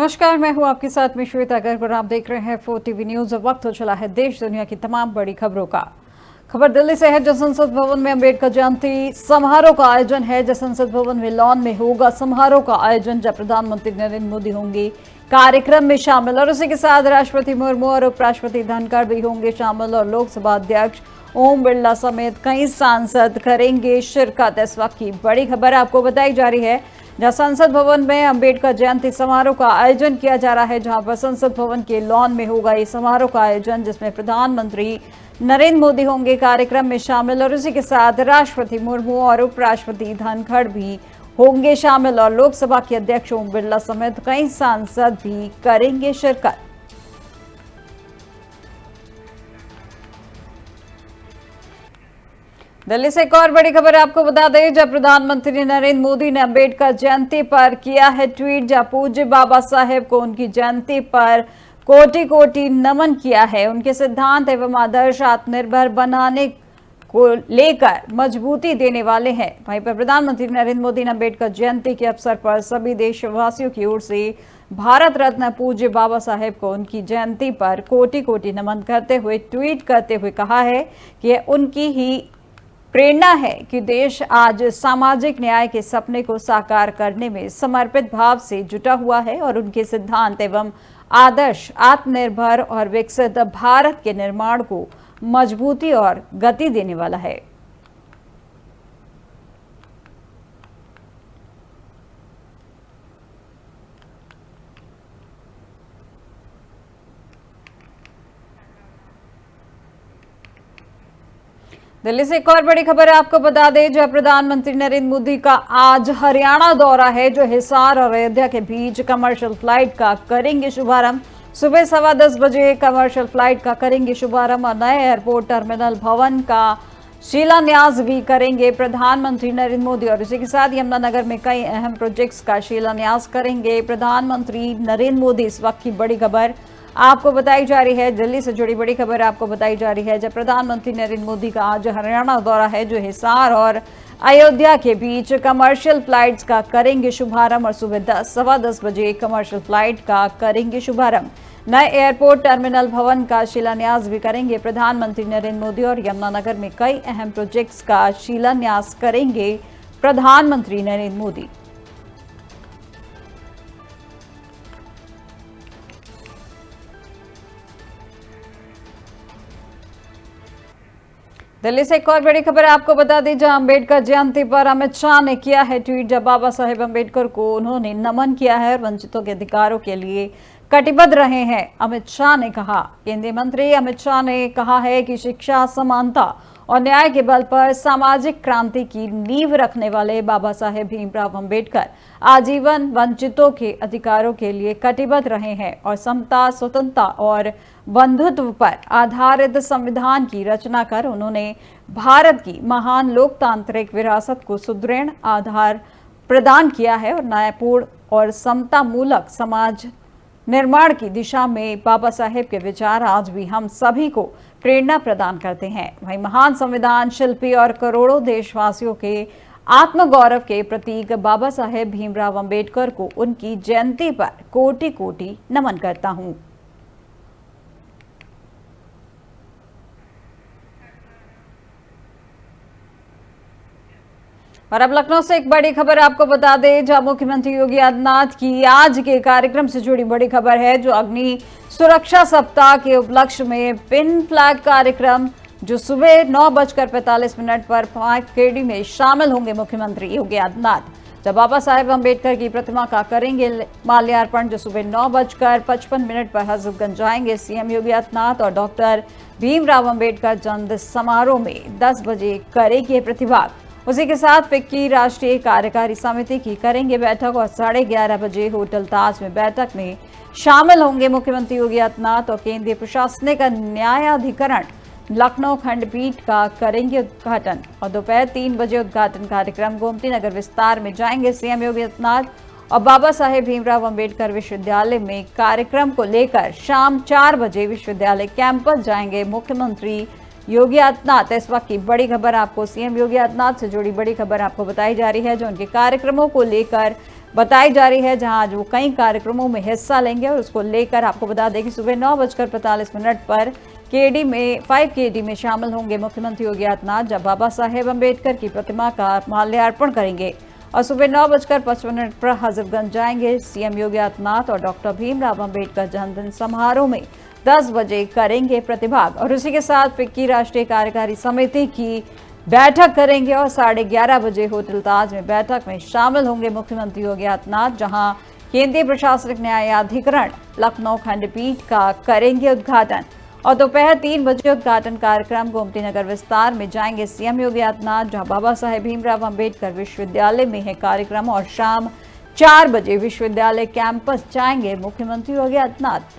नमस्कार, मैं हूं आपके साथ में श्वेता गर्ग और आप देख रहे हैं 4 टीवी न्यूज। अब वक्त हो चला है देश दुनिया की तमाम बड़ी खबरों का। खबर दिल्ली से है, जो संसद भवन में अंबेडकर जयंती समारोह का आयोजन है। जो संसद भवन में लॉन में होगा समारोह का आयोजन, जब प्रधानमंत्री नरेंद्र मोदी होंगे कार्यक्रम में शामिल और उसी के साथ राष्ट्रपति मुर्मू और उपराष्ट्रपति धनखड़ भी होंगे शामिल और लोकसभा अध्यक्ष ओम बिरला समेत कई सांसद करेंगे शिरकत। इस वक्त की बड़ी खबर आपको बताई जा रही है, जहां संसद भवन में अंबेडकर जयंती समारोह का आयोजन किया जा रहा है। जहां पर संसद भवन के लॉन में होगा ये समारोह का आयोजन, जिसमें प्रधानमंत्री नरेंद्र मोदी होंगे कार्यक्रम में शामिल और उसी के साथ राष्ट्रपति मुर्मू और उपराष्ट्रपति धनखड़ भी होंगे शामिल और लोकसभा के अध्यक्ष ओम बिरला समेत कई सांसद भी करेंगे शिरकत। दिल्ली से एक और बड़ी खबर आपको बता दें, जब प्रधानमंत्री नरेंद्र मोदी ने अंबेडकर जयंती पर किया है ट्वीट, जहां पूज्य बाबा साहेब को उनकी जयंती पर कोटि कोटि नमन किया है। उनके सिद्धांत एवं आदर्श आत्मनिर्भर बनाने को लेकर मजबूती देने वाले हैं। वहीं पर प्रधानमंत्री नरेंद्र मोदी ने अंबेडकर जयंती के अवसर पर सभी देशवासियों की ओर से भारत रत्न पूज्य बाबा साहेब को उनकी जयंती पर कोटि कोटि नमन करते हुए ट्वीट करते हुए कहा है कि उनकी ही प्रेरणा है कि देश आज सामाजिक न्याय के सपने को साकार करने में समर्पित भाव से जुटा हुआ है और उनके सिद्धांत एवं आदर्श आत्मनिर्भर और विकसित भारत के निर्माण को मजबूती और गति देने वाला है। दिल्ली से एक और बड़ी खबर आपको बता दें, जहां प्रधानमंत्री नरेंद्र मोदी का आज हरियाणा दौरा है, जो हिसार और अयोध्या के बीच कमर्शियल फ्लाइट का करेंगे शुभारंभ। सुबह 10:15 बजे कमर्शियल फ्लाइट का करेंगे शुभारंभ और नए एयरपोर्ट टर्मिनल भवन का शिलान्यास भी करेंगे प्रधानमंत्री नरेंद्र मोदी और इसी के साथ यमुनानगर में कई अहम प्रोजेक्ट्स का शिलान्यास करेंगे प्रधानमंत्री नरेंद्र मोदी। इस वक्त की बड़ी खबर आपको बताई जा रही है, दिल्ली से जुड़ी बड़ी खबर आपको बताई जा रही है, जब प्रधानमंत्री नरेंद्र मोदी का आज हरियाणा दौरा है, जो हिसार और अयोध्या के बीच कमर्शियल फ्लाइट्स का करेंगे शुभारंभ और सुबह 10:15 बजे कमर्शियल फ्लाइट का करेंगे शुभारंभ। नए एयरपोर्ट टर्मिनल भवन का शिलान्यास भी करेंगे प्रधानमंत्री नरेंद्र मोदी और यमुनानगर में कई अहम प्रोजेक्ट्स का शिलान्यास करेंगे प्रधानमंत्री नरेंद्र मोदी। दिल्ली से एक और बड़ी खबर आपको बता दी, जहां अंबेडकर जयंती पर अमित शाह ने किया है ट्वीट, जब बाबा साहेब अंबेडकर को उन्होंने नमन किया है और वंचितों के अधिकारों के लिए कटिबद्ध रहे हैं। अमित शाह ने कहा, केंद्रीय मंत्री अमित शाह ने कहा है कि शिक्षा, समानता और न्याय के बल पर सामाजिक क्रांति की नींव रखने वाले बाबा साहेब भीमराव अंबेडकर आजीवन वंचितों के अधिकारों के लिए कटिबद्ध रहे हैं और समता, स्वतंत्रता और बंधुत्व पर आधारित संविधान की रचना कर उन्होंने भारत की महान लोकतांत्रिक विरासत को सुदृढ़ आधार प्रदान किया है और न्यायपूर्ण और समता मूलक समाज निर्माण की दिशा में बाबा साहेब के विचार आज भी हम सभी को प्रेरणा प्रदान करते हैं। वहीं महान संविधान शिल्पी और करोड़ों देशवासियों के आत्मगौरव के प्रतीक बाबा साहेब भीमराव अंबेडकर को उनकी जयंती पर कोटि कोटि नमन करता हूं। और अब लखनऊ से एक बड़ी खबर आपको बता दें, जहां मुख्यमंत्री योगी आदित्यनाथ की आज के कार्यक्रम से जुड़ी बड़ी खबर है, जो अग्नि सुरक्षा सप्ताह के उपलक्ष्य में पिन फ्लैग कार्यक्रम, जो सुबह 9:45 पर 5KD में शामिल होंगे मुख्यमंत्री योगी आदित्यनाथ। जब बाबा साहेब अंबेडकर की प्रतिमा का करेंगे माल्यार्पण, जो सुबह 9:55 पर हजरतगंज जाएंगे सीएम योगी आदित्यनाथ और डॉक्टर भीमराव अंबेडकर जन्मदिन समारोह में 10 बजे करेंगे प्रतिभाग। उसी के साथ फिक्की राष्ट्रीय कार्यकारी समिति की करेंगे बैठक और 11:30 बजे होटल ताज में बैठक में शामिल होंगे मुख्यमंत्री योगी आदित्यनाथ और केंद्रीय प्रशासनिक न्यायाधिकरण लखनऊ खंडपीठ का करेंगे उद्घाटन और दोपहर 3 बजे उद्घाटन कार्यक्रम गोमती नगर विस्तार में जाएंगे सीएम योगी आदित्यनाथ और बाबा साहेब भीमराव अंबेडकर विश्वविद्यालय में कार्यक्रम को लेकर शाम 4 बजे विश्वविद्यालय कैंपस जाएंगे मुख्यमंत्री योगी आदित्यनाथ। इस वक्त की बड़ी खबर आपको सीएम योगी आदित्यनाथ से जुड़ी बड़ी खबर आपको बताई जा रही है, जो उनके कार्यक्रमों को लेकर बताई जा रही है, जहां आज वो कई कार्यक्रमों में हिस्सा लेंगे। और उसको लेकर आपको बता दें कि सुबह 9:45 पर केडी में 5 केडी में शामिल होंगे मुख्यमंत्री योगी आदित्यनाथ, जब बाबा साहेब अम्बेडकर की प्रतिमा का माल्यार्पण करेंगे। और सुबह 9:55 पर हजरतगंज जाएंगे सीएम योगी आदित्यनाथ और डॉक्टर भीमराव अम्बेडकर जन्मदिन समारोह में 10 बजे करेंगे प्रतिभाग। और उसी के साथ फिक्की राष्ट्रीय कार्यकारी समिति की बैठक करेंगे और 11:30 बजे होटल ताज में बैठक में शामिल होंगे मुख्यमंत्री योगी आदित्यनाथ, जहां केंद्रीय प्रशासनिक न्यायाधिकरण लखनऊ खंडपीठ का करेंगे उद्घाटन। और दोपहर 3 बजे उद्घाटन कार्यक्रम गोमती नगर विस्तार में जाएंगे सीएम योगी आदित्यनाथ, जहां बाबा साहेब भीमराव अम्बेडकर विश्वविद्यालय में है कार्यक्रम। और शाम 4 बजे विश्वविद्यालय कैंपस जाएंगे मुख्यमंत्री योगी आदित्यनाथ।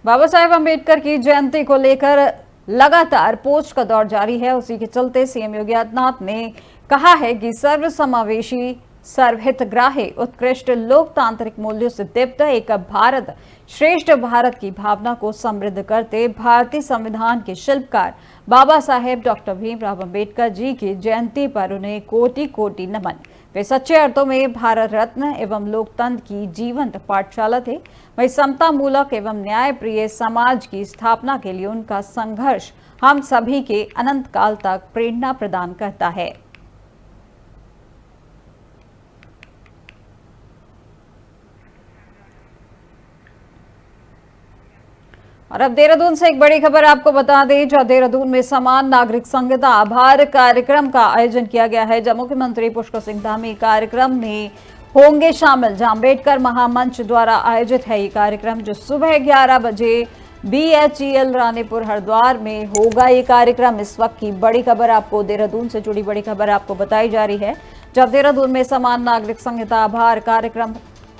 बाबा साहेब अम्बेडकर की जयंती को लेकर लगातार पोस्ट का दौर जारी है। उसी के चलते सीएम योगी आदित्यनाथ ने कहा है कि सर्वसमावेशी, सर्वहितग्राही, उत्कृष्ट लोकतांत्रिक मूल्यों से दीप्त एक भारत श्रेष्ठ भारत की भावना को समृद्ध करते भारतीय संविधान के शिल्पकार बाबा साहेब डॉक्टर भीमराव अम्बेडकर जी की जयंती पर उन्हें कोटि कोटि नमन। वे सच्चे अर्थों में भारत रत्न एवं लोकतंत्र की जीवंत पाठशाला थे। वही समता मूलक एवं न्यायप्रिय समाज की स्थापना के लिए उनका संघर्ष हम सभी के अनंत काल तक प्रेरणा प्रदान करता है। और अब देहरादून से एक बड़ी खबर आपको बता दें, जहां देहरादून में समान नागरिक संहिता आभार कार्यक्रम का आयोजन किया गया है, जहां मुख्यमंत्री पुष्कर सिंह धामी कार्यक्रम में होंगे शामिल। जहां अम्बेडकर महामंच द्वारा आयोजित है ये कार्यक्रम, जो सुबह 11 बजे BHEL रानीपुर हरिद्वार में होगा ये कार्यक्रम। इस वक्त की बड़ी खबर आपको, देहरादून से जुड़ी बड़ी खबर आपको बताई जा रही है, जब देहरादून में समान नागरिक संहिता आभार कार्यक्रम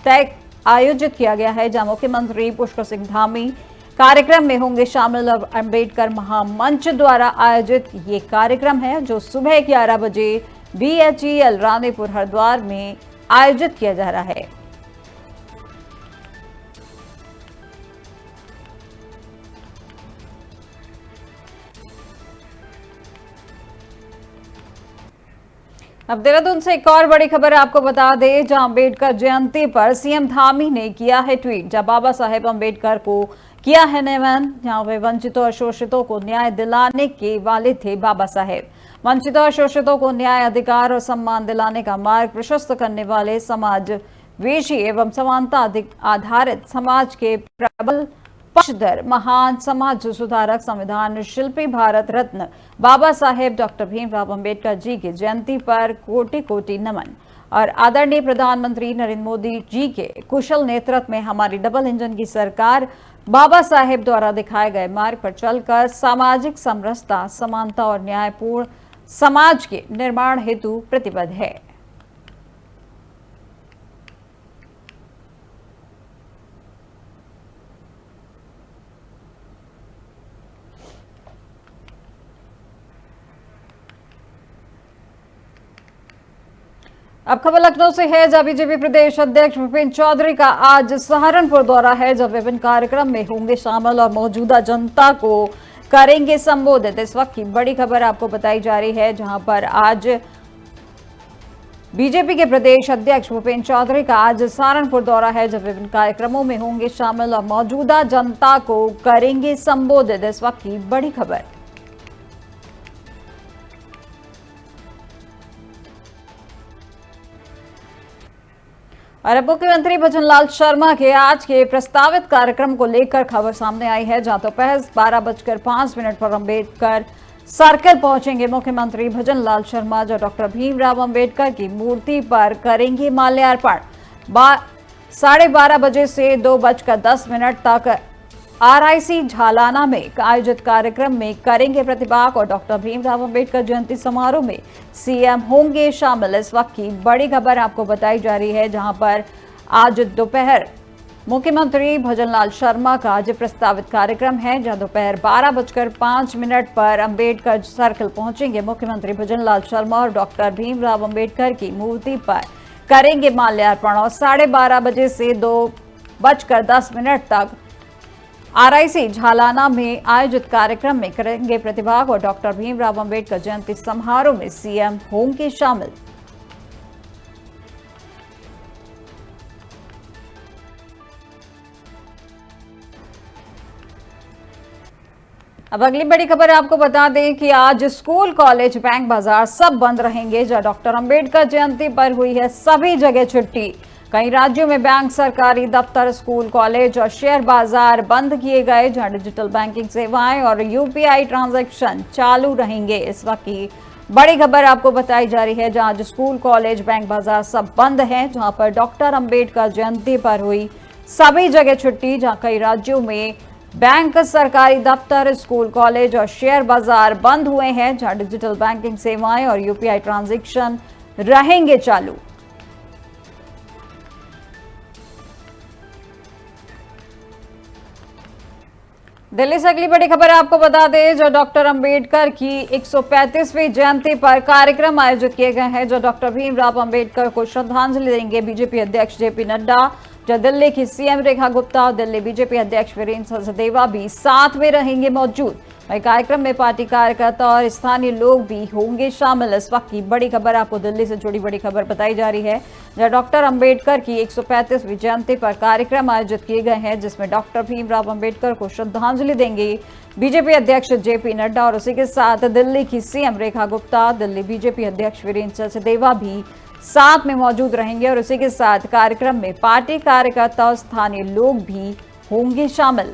तय आयोजित किया गया है, जहां मुख्यमंत्री पुष्कर सिंह धामी कार्यक्रम में होंगे शामिल। और अम्बेडकर महामंच द्वारा आयोजित ये कार्यक्रम है, जो सुबह 11 बजे BHEL रानीपुर हरिद्वार में आयोजित किया जा रहा है। अब देहरादून से एक और बड़ी खबर आपको बता दें, जहां अम्बेडकर जयंती पर सीएम धामी ने किया है ट्वीट, जहां बाबा साहेब अम्बेडकर को किया है नमन। जहां वे वंचितों और शोषितों को न्याय दिलाने के वाले थे बाबा साहेब। वंचितों और शोषितों को न्याय, अधिकार और सम्मान दिलाने का मार्ग प्रशस्त करने वाले समाजवेशी एवं समानता आधारित समाज के प्रबल पक्षधर, महान समाज सुधारक, संविधान शिल्पी, भारत रत्न बाबा साहेब डॉक्टर भीमराव अम्बेडकर जी की जयंती पर कोटि कोटि नमन। और आदरणीय प्रधानमंत्री नरेंद्र मोदी जी के कुशल नेतृत्व में हमारी डबल इंजन की सरकार बाबा साहेब द्वारा दिखाए गए मार्ग पर चलकर सामाजिक समरसता, समानता और न्यायपूर्ण समाज के निर्माण हेतु प्रतिबद्ध है। अब खबर लखनऊ से है, जहां बीजेपी प्रदेश अध्यक्ष विपिन चौधरी का आज सहारनपुर दौरा है, जब विभिन्न कार्यक्रम में होंगे शामिल और मौजूदा जनता को करेंगे संबोधित। इस वक्त की बड़ी खबर आपको बताई जा रही है, जहां पर आज बीजेपी के प्रदेश अध्यक्ष भूपेंद्र चौधरी का आज सहारनपुर दौरा है, जब विभिन्न कार्यक्रमों में होंगे शामिल और मौजूदा जनता को करेंगे संबोधित। इस वक्त की बड़ी खबर। और अब मुख्यमंत्री भजनलाल शर्मा के आज के प्रस्तावित कार्यक्रम को लेकर खबर सामने आई है, जहां दोपहर 12:05 पर अम्बेडकर सर्कल पहुंचेंगे मुख्यमंत्री भजनलाल शर्मा, जो डॉक्टर भीमराव अम्बेडकर की मूर्ति पर करेंगे माल्यार्पण। 12:30 बजे से 2:10 तक RIC झालाना में आयोजित कार्यक्रम में करेंगे प्रतिभाग और डॉक्टर भीमराव अम्बेडकर जयंती समारोह में सीएम होंगे शामिल। इस वक्त की बड़ी खबर आपको बताई जा रही है, जहां पर आज दोपहर मुख्यमंत्री भजनलाल शर्मा का आज प्रस्तावित कार्यक्रम है, जहां दोपहर 12:05 पर अम्बेडकर सर्कल पहुंचेंगे मुख्यमंत्री भजनलाल शर्मा और डॉक्टर भीमराव अम्बेडकर की मूर्ति पर करेंगे माल्यार्पण। और 12:30 बजे से 2:10 तक आरआईसी झालाना में आयोजित कार्यक्रम में करेंगे प्रतिभाग और डॉक्टर भीमराव अंबेडकर जयंती समारोह में सीएम होंगे शामिल। अब अगली बड़ी खबर आपको बता दें कि आज स्कूल, कॉलेज, बैंक, बाजार सब बंद रहेंगे। जहां डॉक्टर अंबेडकर जयंती पर हुई है सभी जगह छुट्टी। कई राज्यों में बैंक, सरकारी दफ्तर, स्कूल, कॉलेज और शेयर बाजार बंद किए गए। जहां डिजिटल बैंकिंग सेवाएं और यूपीआई ट्रांजैक्शन चालू रहेंगे। इस वक्त की बड़ी खबर आपको बताई जा रही है, जहां आज स्कूल, कॉलेज, बैंक, बाजार सब बंद हैं। जहां पर डॉक्टर अंबेडकर जयंती पर हुई सभी जगह छुट्टी। जहां कई राज्यों में बैंक, सरकारी दफ्तर, स्कूल, कॉलेज और शेयर बाजार बंद हुए हैं। जहां डिजिटल बैंकिंग सेवाएं और यूपीआई ट्रांजैक्शन रहेंगे चालू। दिल्ली से अगली बड़ी खबर आपको बता दें, जो डॉक्टर अंबेडकर की 135वीं जयंती पर कार्यक्रम आयोजित किए गए हैं। जो डॉक्टर भीमराव अंबेडकर को श्रद्धांजलि देंगे बीजेपी अध्यक्ष जेपी नड्डा। जो दिल्ली की सीएम रेखा गुप्ता और दिल्ली बीजेपी अध्यक्ष वीरेंद्र सचदेवा भी साथ में रहेंगे मौजूद। वहीं कार्यक्रम में पार्टी कार्यकर्ता और स्थानीय लोग भी होंगे शामिल। इस वक्त की बड़ी खबर आपको दिल्ली से जुड़ी बड़ी खबर बताई जा रही है, जहां डॉक्टर अंबेडकर की 135वीं जयंती पर कार्यक्रम आयोजित किए गए हैं, जिसमें डॉक्टर भीमराव अंबेडकर को श्रद्धांजलि देंगे बीजेपी अध्यक्ष जेपी नड्डा और उसी के साथ दिल्ली की सीएम रेखा गुप्ता, दिल्ली बीजेपी अध्यक्ष वीरेंद्र सचदेवा भी साथ में मौजूद रहेंगे। और उसी के साथ कार्यक्रम में पार्टी कार्यकर्ता और स्थानीय लोग भी होंगे शामिल।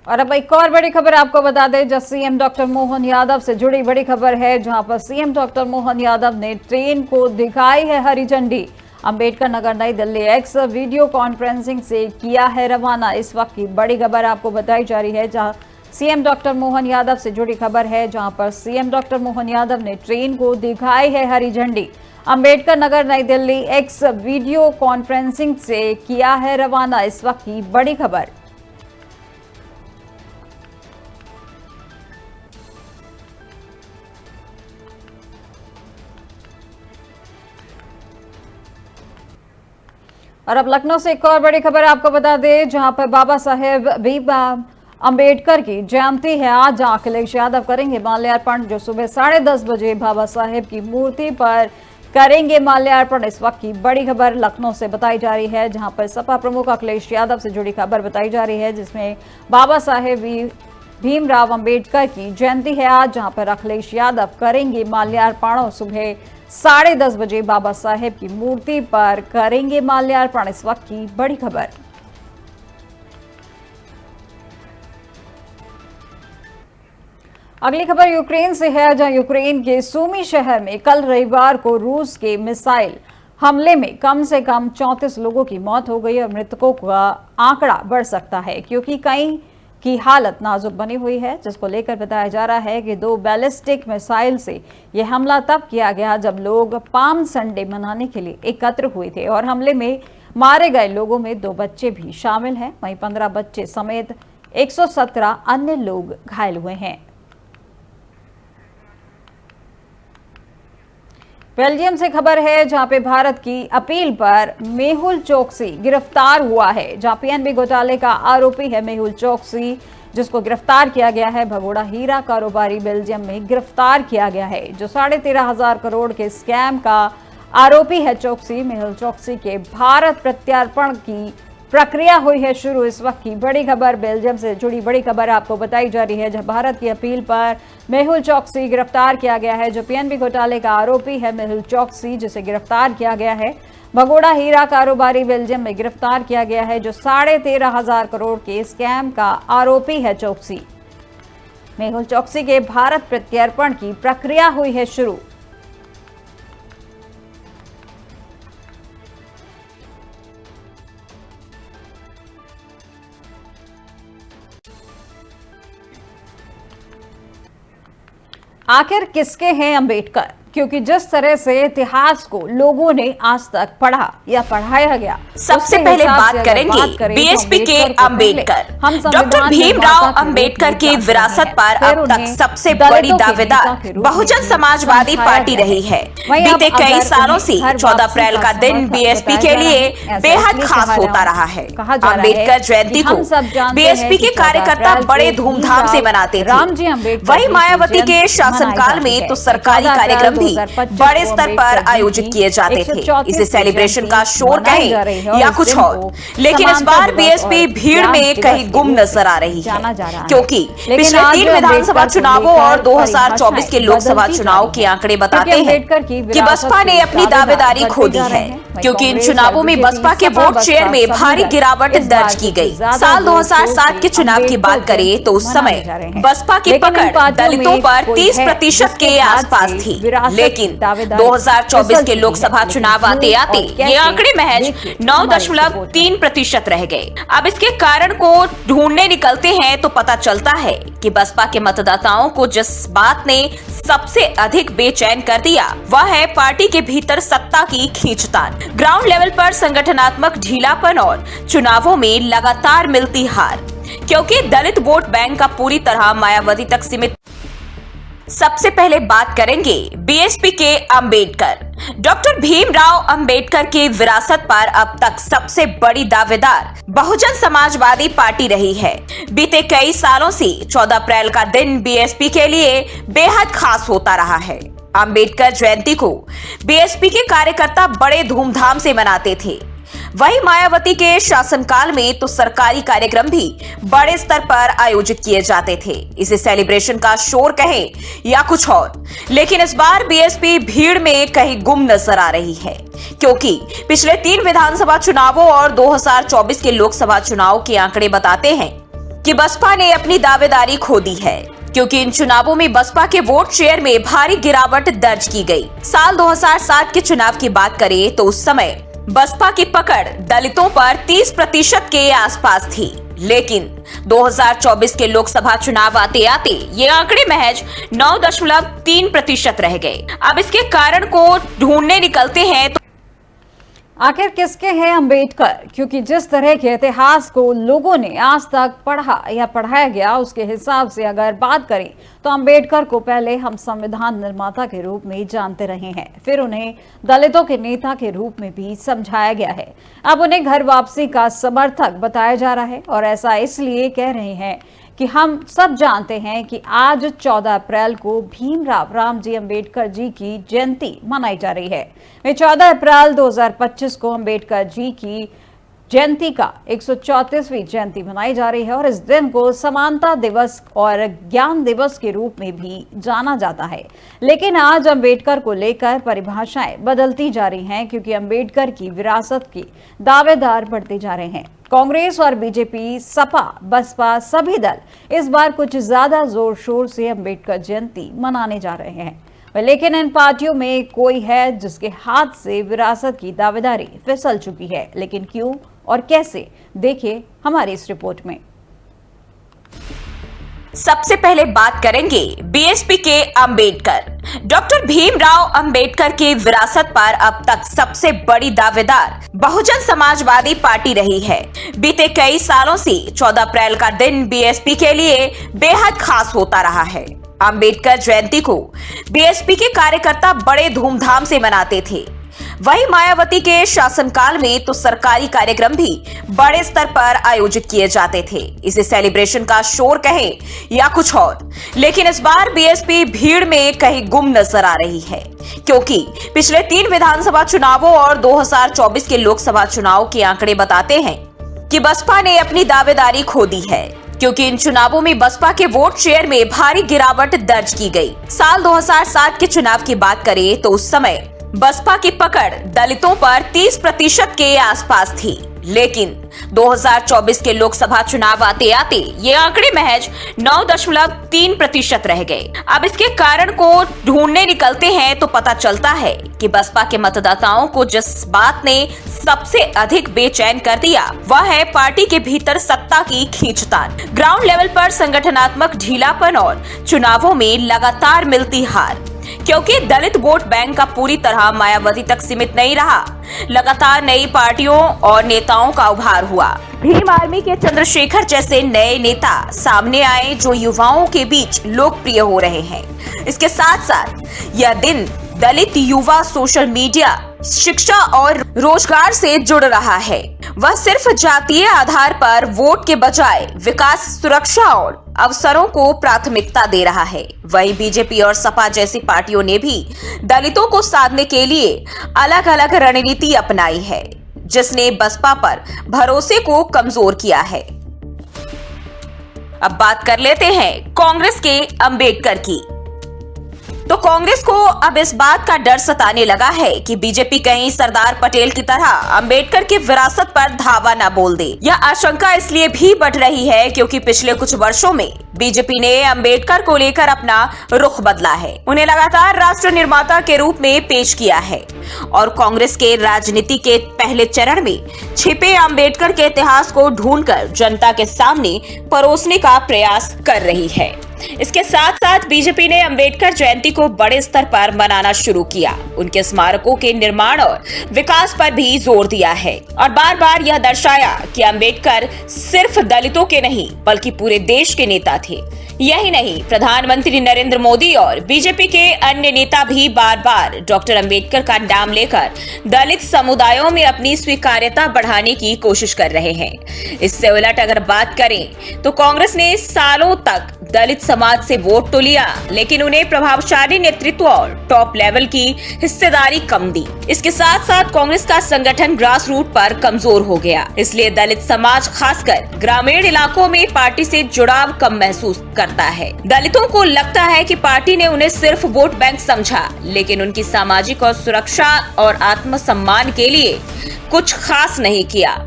और अब एक और बड़ी खबर आपको बता दें, जो सीएम डॉक्टर मोहन यादव से जुड़ी बड़ी खबर है, जहां पर सीएम डॉक्टर मोहन यादव ने ट्रेन को दिखाई है हरी झंडी। अंबेडकर नगर नई दिल्ली एक्स वीडियो कॉन्फ्रेंसिंग से किया है रवाना। इस वक्त की बड़ी खबर आपको बताई जा रही है, जहां सीएम डॉक्टर मोहन यादव से जुड़ी खबर है, जहां पर सीएम डॉक्टर मोहन यादव ने ट्रेन को दिखाई है हरी झंडी। अंबेडकर नगर नई दिल्ली एक्स वीडियो कॉन्फ्रेंसिंग से किया है रवाना। इस वक्त की बड़ी खबर। और अब लखनऊ से एक और बड़ी खबर आपको बता दें, जहां पर बाबा साहेब भीमराव अंबेडकर की जयंती है आज। जहां अखिलेश यादव करेंगे माल्यार्पण। जो सुबह 10:30 बजे बाबा साहेब की मूर्ति पर करेंगे माल्यार्पण। इस वक्त की बड़ी खबर लखनऊ से बताई जा रही है, जहां पर सपा प्रमुख अखिलेश यादव से जुड़ी खबर बताई जा रही है, जिसमें बाबा साहेब भीमराव अंबेडकर की जयंती है आज। जहां पर अखिलेश यादव करेंगे माल्यार्पण और सुबह 10:30 बजे बाबा साहेब की मूर्ति पर करेंगे माल्यार्पण। इस वक्त की बड़ी खबर। अगली खबर यूक्रेन से है, जहां यूक्रेन के सूमी शहर में कल रविवार को रूस के मिसाइल हमले में कम से कम 34 लोगों की मौत हो गई और मृतकों का आंकड़ा बढ़ सकता है, क्योंकि कई की हालत नाजुक बनी हुई है। जिसको लेकर बताया जा रहा है कि 2 बैलिस्टिक मिसाइल से यह हमला तब किया गया जब लोग पाम संडे मनाने के लिए एकत्र हुए थे। और हमले में मारे गए लोगों में 2 बच्चे भी शामिल हैं। वहीं 15 बच्चे समेत 117 अन्य लोग घायल हुए हैं। बेल्जियम से खबर है, जहां पे भारत की अपील पर मेहुल चोकसी गिरफ्तार हुआ है। जहां पीएनबी घोटाले का आरोपी है मेहुल चोकसी, जिसको गिरफ्तार किया गया है। भगोड़ा हीरा कारोबारी बेल्जियम में गिरफ्तार किया गया है, जो 13.5 करोड़ के स्कैम का आरोपी है चोकसी। मेहुल चोकसी के भारत प्रत्यार्पण की प्रक्रिया हुई है शुरू। इस वक्त की बड़ी खबर बेल्जियम से जुड़ी बड़ी खबर आपको बताई जा रही है, जहां भारत की अपील पर मेहुल चोकसी गिरफ्तार किया गया है। जो पीएनबी घोटाले का आरोपी है मेहुल चोकसी, जिसे गिरफ्तार किया गया है। भगोड़ा हीरा कारोबारी बेल्जियम में गिरफ्तार किया गया है, जो 13.5 करोड़ के स्कैम का आरोपी है चोकसी। मेहुल चोकसी के भारत प्रत्यार्पण की प्रक्रिया हुई है शुरू। आखिर किसके हैं अंबेडकर? क्योंकि जिस तरह से इतिहास को लोगों ने आज तक पढ़ा या पढ़ाया गया। सबसे पहले बात करेंगे बीएसपी के अंबेडकर। डॉक्टर भीमराव अंबेडकर की विरासत पर अब तक सबसे बड़ी दावेदार बहुजन समाजवादी पार्टी रही है। बीते कई सालों से 14 अप्रैल का दिन बीएसपी के लिए बेहद खास होता रहा है। अंबेडकर जयंती को बीएसपी के कार्यकर्ता बड़े धूमधाम से मनाते थे। वही मायावती के शासनकाल में तो सरकारी कार्यक्रम बड़े स्तर पर आयोजित किए जाते थे। इसे सेलिब्रेशन का शोर कहें या कुछ और, लेकिन इस बार बीएसपी भीड़ में कहीं गुम नजर आ रही है, क्योंकि पिछले 3 विधानसभा चुनावों और 2024 के लोकसभा चुनाव के आंकड़े बताते हैं कि बसपा ने अपनी दावेदारी खो दी है, क्योंकि इन चुनावों में बसपा के वोट शेयर में भारी गिरावट दर्ज की गई। साल 2007 के चुनाव की बात करें तो उस समय बसपा की पकड़ दलितों पर 30% के आसपास थी, लेकिन 2024 के लोकसभा चुनाव आते आते ये आंकड़े महज 9.3% रह गए। अब इसके कारण को ढूंढने निकलते हैं तो पता चलता है कि बसपा के मतदाताओं को जिस बात ने सबसे अधिक बेचैन कर दिया वह है पार्टी के भीतर सत्ता की खींचतान, ग्राउंड लेवल पर संगठनात्मक ढीलापन और चुनावों में लगातार मिलती हार, क्योंकि दलित वोट बैंक का पूरी तरह मायावती तक सीमित। सबसे पहले बात करेंगे बीएसपी के अंबेडकर। डॉक्टर भीमराव अंबेडकर की विरासत पर अब तक सबसे बड़ी दावेदार बहुजन समाजवादी पार्टी रही है। बीते कई सालों से 14 अप्रैल का दिन बीएसपी के लिए बेहद खास होता रहा है। अंबेडकर जयंती को बीएसपी के कार्यकर्ता बड़े धूमधाम से मनाते थे। वही मायावती के शासनकाल में तो सरकारी कार्यक्रम भी बड़े स्तर पर आयोजित किए जाते थे। इसे सेलिब्रेशन का शोर कहें या कुछ और, लेकिन इस बार बीएसपी भीड़ में कहीं गुम नजर आ रही है, क्योंकि पिछले 3 विधानसभा चुनावों और 2024 के लोकसभा चुनाव के आंकड़े बताते हैं कि बसपा ने अपनी दावेदारी खो दी है, क्योंकि इन चुनावों में बसपा के वोट शेयर में भारी गिरावट दर्ज की गई। साल 2007 के चुनाव की बात करें तो उस समय बसपा की पकड़ दलितों पर 30% के आसपास थी, लेकिन 2024 के लोकसभा चुनाव आते आते ये आंकड़े महज 9.3% रह गए। अब इसके कारण को ढूंढने निकलते हैं तो आखिर किसके हैं अंबेडकर, क्योंकि जिस तरह के इतिहास को लोगों ने आज तक पढ़ा या पढ़ाया गया उसके हिसाब से अगर बात करें तो अंबेडकर को पहले हम संविधान निर्माता के रूप में जानते रहे हैं, फिर उन्हें दलितों के नेता के रूप में भी समझाया गया है। अब उन्हें घर वापसी का समर्थक बताया जा रहा है, और ऐसा इसलिए कह रहे हैं कि हम सब जानते हैं कि आज 14 अप्रैल को भीमराव रामजी अंबेडकर जी की जयंती मनाई जा रही है। 14 अप्रैल 2025 को अंबेडकर जी की जयंती का 134वीं जयंती मनाई जा रही है, और इस दिन को समानता दिवस और ज्ञान दिवस के रूप में भी जाना जाता है। लेकिन आज अंबेडकर को लेकर परिभाषाएं बदलती जा रही हैं, क्योंकि अंबेडकर की विरासत के दावेदार बढ़ते जा रहे हैं। कांग्रेस और बीजेपी, सपा, बसपा सभी दल इस बार कुछ ज्यादा जोर शोर से अंबेडकर जयंती मनाने जा रहे हैं, लेकिन इन पार्टियों में कोई है जिसके हाथ से विरासत की दावेदारी फिसल चुकी है। लेकिन क्यों और कैसे, देखिए हमारी इस रिपोर्ट में। सबसे पहले बात करेंगे बीएसपी के अंबेडकर। डॉक्टर भीमराव अंबेडकर की विरासत पर अब तक सबसे बड़ी दावेदार बहुजन समाजवादी पार्टी रही है। बीते कई सालों से 14 अप्रैल का दिन बीएसपी के लिए बेहद खास होता रहा है। अंबेडकर जयंती को बीएसपी के कार्यकर्ता बड़े धूमधाम से मनाते थे। वही मायावती के शासनकाल में तो सरकारी कार्यक्रम भी बड़े स्तर पर आयोजित किए जाते थे। इसे सेलिब्रेशन का शोर कहें या कुछ और, लेकिन इस बार बीएसपी भीड़ में कहीं गुम नजर आ रही है, क्योंकि पिछले 3 विधानसभा चुनावों और 2024 के लोकसभा चुनाव के आंकड़े बताते हैं कि बसपा ने अपनी दावेदारी खो दी है, क्योंकि इन चुनावों में बसपा के वोट शेयर में भारी गिरावट दर्ज की गई। साल 2007 के चुनाव की बात करें तो उस समय बसपा की पकड़ दलितों पर 30% के आसपास थी, लेकिन 2024 के लोकसभा चुनाव आते आते ये आंकड़े महज 9.3% रह गए। अब इसके कारण को ढूंढने निकलते हैं तो पता चलता है कि बसपा के मतदाताओं को जिस बात ने सबसे अधिक बेचैन कर दिया वह है पार्टी के भीतर सत्ता की खींचतान, ग्राउंड लेवल पर संगठनात्मक ढीलापन और चुनावों में लगातार मिलती हार, क्योंकि दलित वोट बैंक का पूरी तरह मायावती तक सीमित नहीं रहा। लगातार नई पार्टियों और नेताओं का उभार हुआ। भीम आर्मी के चंद्रशेखर जैसे नए नेता सामने आए जो युवाओं के बीच लोकप्रिय हो रहे हैं। इसके साथ साथ यह दिन दलित युवा सोशल मीडिया, शिक्षा और रोजगार से जुड़ रहा है। वह सिर्फ जातीय आधार पर वोट के बजाय विकास, सुरक्षा और अवसरों को प्राथमिकता दे रहा है। वहीं बीजेपी और सपा जैसी पार्टियों ने भी दलितों को साधने के लिए अलग अलग रणनीति अपनाई है, जिसने बसपा पर भरोसे को कमजोर किया है। अब बात कर लेते हैं कांग्रेस के अंबेडकर की। तो कांग्रेस को अब इस बात का डर सताने लगा है कि बीजेपी कहीं सरदार पटेल की तरह अंबेडकर की विरासत पर धावा न बोल दे। यह आशंका इसलिए भी बढ़ रही है क्योंकि पिछले कुछ वर्षों में बीजेपी ने अंबेडकर को लेकर अपना रुख बदला है, उन्हें लगातार राष्ट्र निर्माता के रूप में पेश किया है और कांग्रेस के राजनीति के पहले चरण में छिपे अंबेडकर के इतिहास को ढूंढकर जनता के सामने परोसने का प्रयास कर रही है। इसके साथ साथ बीजेपी ने अंबेडकर जयंती को बड़े स्तर पर मनाना शुरू किया, उनके स्मारकों के निर्माण और विकास पर भी जोर दिया है और बार बार यह दर्शाया कि अंबेडकर सिर्फ दलितों के नहीं बल्कि पूरे देश के नेता थे। यही नहीं, प्रधानमंत्री नरेंद्र मोदी और बीजेपी के अन्य नेता भी बार बार डॉक्टर अंबेडकर का नाम लेकर दलित समुदायों में अपनी स्वीकार्यता बढ़ाने की कोशिश कर रहे हैं। इससे उलट अगर बात करें तो कांग्रेस ने सालों तक दलित समाज से वोट तो लिया, लेकिन उन्हें प्रभावशाली नेतृत्व और टॉप लेवल की हिस्सेदारी कम दी। इसके साथ साथ कांग्रेस का संगठन ग्रास रूट पर कमजोर हो गया, इसलिए दलित समाज खासकर ग्रामीण इलाकों में पार्टी से जुड़ाव कम महसूस करता है। दलितों को लगता है कि पार्टी ने उन्हें सिर्फ वोट बैंक समझा, लेकिन उनकी सामाजिक और सुरक्षा और आत्मसम्मान के लिए कुछ खास नहीं किया।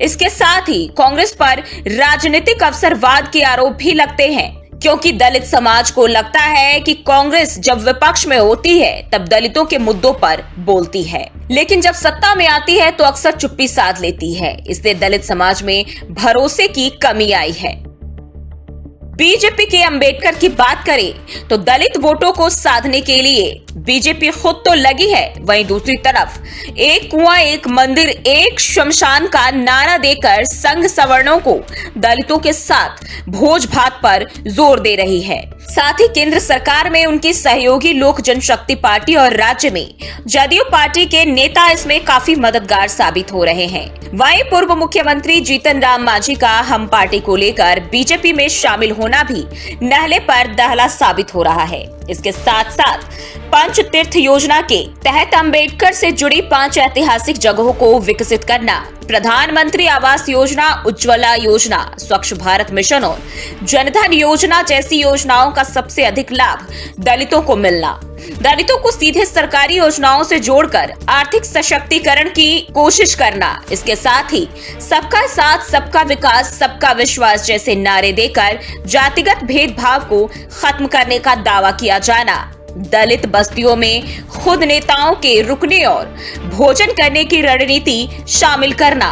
इसके साथ ही कांग्रेस पर राजनीतिक अवसरवाद के आरोप भी लगते हैं, क्योंकि दलित समाज को लगता है कि कांग्रेस जब विपक्ष में होती है तब दलितों के मुद्दों पर बोलती है, लेकिन जब सत्ता में आती है तो अक्सर चुप्पी साध लेती है। इससे दलित समाज में भरोसे की कमी आई है। बीजेपी के अंबेडकर की बात करें तो दलित वोटों को साधने के लिए बीजेपी खुद तो लगी है, वहीं दूसरी तरफ एक कुआं एक मंदिर एक शमशान का नारा देकर संघ सवर्णों को दलितों के साथ भोज भात पर जोर दे रही है। साथ ही केंद्र सरकार में उनकी सहयोगी लोक जनशक्ति पार्टी और राज्य में जदयू पार्टी के नेता इसमें काफी मददगार साबित हो रहे हैं। वहीं पूर्व मुख्यमंत्री जीतन राम मांझी का हम पार्टी को लेकर बीजेपी में शामिल होना भी नहले पर दहला साबित हो रहा है। इसके साथ साथ पंच तीर्थ योजना के तहत अंबेडकर से जुड़ी 5 ऐतिहासिक जगहों को विकसित करना, प्रधानमंत्री आवास योजना, उज्ज्वला योजना, स्वच्छ भारत मिशन और जनधन योजना जैसी योजनाओं का सबसे अधिक लाभ दलितों को मिलना, दलितों को सीधे सरकारी योजनाओं से जोड़कर आर्थिक सशक्तिकरण की कोशिश करना, इसके साथ ही सबका साथ, सबका विकास, सबका विश्वास जैसे नारे देकर जातिगत भेदभाव को खत्म करने का दावा किया जाना, दलित बस्तियों में खुद नेताओं के रुकने और भोजन करने की रणनीति शामिल करना,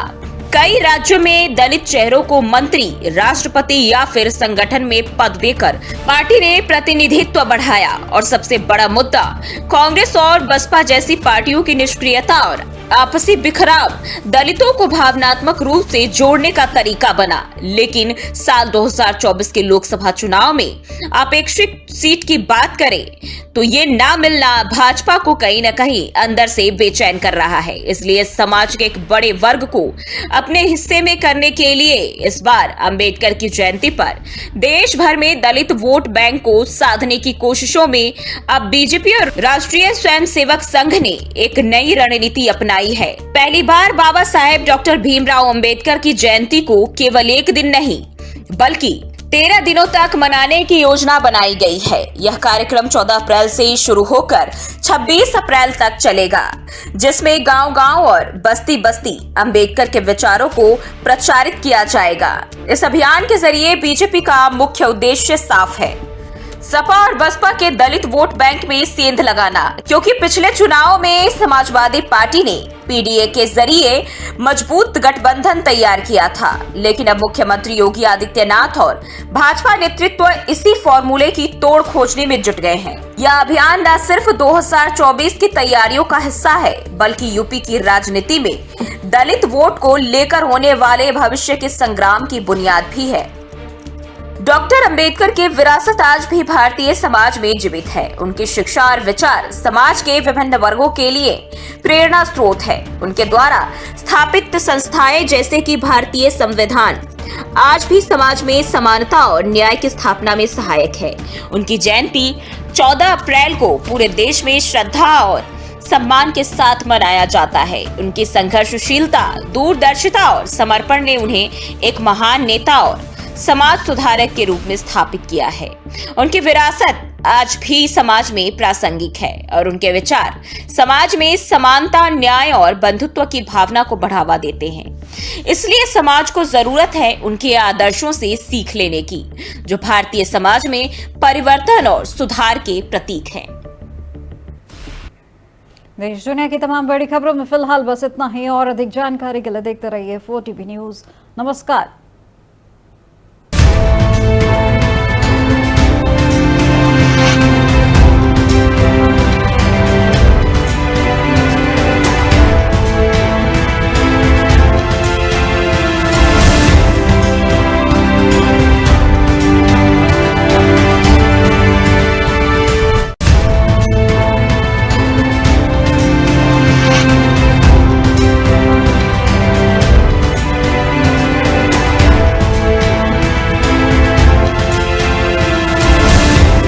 कई राज्यों में दलित चेहरों को मंत्री, राष्ट्रपति या फिर संगठन में पद देकर पार्टी ने प्रतिनिधित्व बढ़ाया और सबसे बड़ा मुद्दा कांग्रेस और बसपा जैसी पार्टियों की निष्क्रियता और आपसी बिखराव दलितों को भावनात्मक रूप से जोड़ने का तरीका बना। लेकिन साल 2024 के लोकसभा चुनाव में अपेक्षित सीट की बात करें तो ये ना मिलना भाजपा को कहीं न कहीं अंदर से बेचैन कर रहा है। इसलिए समाज के एक बड़े वर्ग को अपने हिस्से में करने के लिए इस बार अंबेडकर की जयंती पर देश भर में दलित वोट बैंक को साधने की कोशिशों में अब बीजेपी और राष्ट्रीय स्वयंसेवक संघ ने एक नई रणनीति अपनाई है। पहली बार बाबा साहेब डॉक्टर भीमराव अंबेडकर की जयंती को केवल एक दिन नहीं बल्कि 13 दिनों तक मनाने की योजना बनाई गई है। यह कार्यक्रम 14 अप्रैल से शुरू होकर 26 अप्रैल तक चलेगा, जिसमें गांव-गांव और बस्ती-बस्ती अंबेडकर के विचारों को प्रचारित किया जाएगा। इस अभियान के जरिए बीजेपी का मुख्य उद्देश्य साफ है, सपा और बसपा के दलित वोट बैंक में सेंध लगाना, क्योंकि पिछले चुनाव में समाजवादी पार्टी ने पीडीए के जरिए मजबूत गठबंधन तैयार किया था, लेकिन अब मुख्यमंत्री योगी आदित्यनाथ और भाजपा नेतृत्व इसी फॉर्मूले की तोड़ खोजने में जुट गए हैं। यह अभियान न सिर्फ 2024 की तैयारियों का हिस्सा है, बल्कि यूपी की राजनीति में दलित वोट को लेकर होने वाले भविष्य के संग्राम की बुनियाद भी है। डॉक्टर अंबेडकर की विरासत आज भी भारतीय समाज में जीवित है। उनकी शिक्षा और विचार समाज के विभिन्न वर्गों के लिए प्रेरणा स्रोत है। उनके द्वारा स्थापित संस्थाएं जैसे कि भारतीय संविधान आज भी समाज में समानता और न्याय की स्थापना में सहायक है। उनकी जयंती 14 अप्रैल को पूरे देश में श्रद्धा और सम्मान के साथ मनाया जाता है। उनकी संघर्षशीलता, दूरदर्शिता और समर्पण ने उन्हें एक महान नेता और समाज सुधारक के रूप में स्थापित किया है। उनकी विरासत आज भी समाज में प्रासंगिक है और उनके विचार समाज में समानता, न्याय और बंधुत्व की भावना को बढ़ावा देते हैं। इसलिए समाज को जरूरत है उनके आदर्शों से सीख लेने की, जो भारतीय समाज में परिवर्तन और सुधार के प्रतीक हैं। देश दुनिया की तमाम बड़ी खबरों में फिलहाल बस इतना ही और अधिक जानकारी के लिए देखते रहिए 4TV न्यूज। नमस्कार।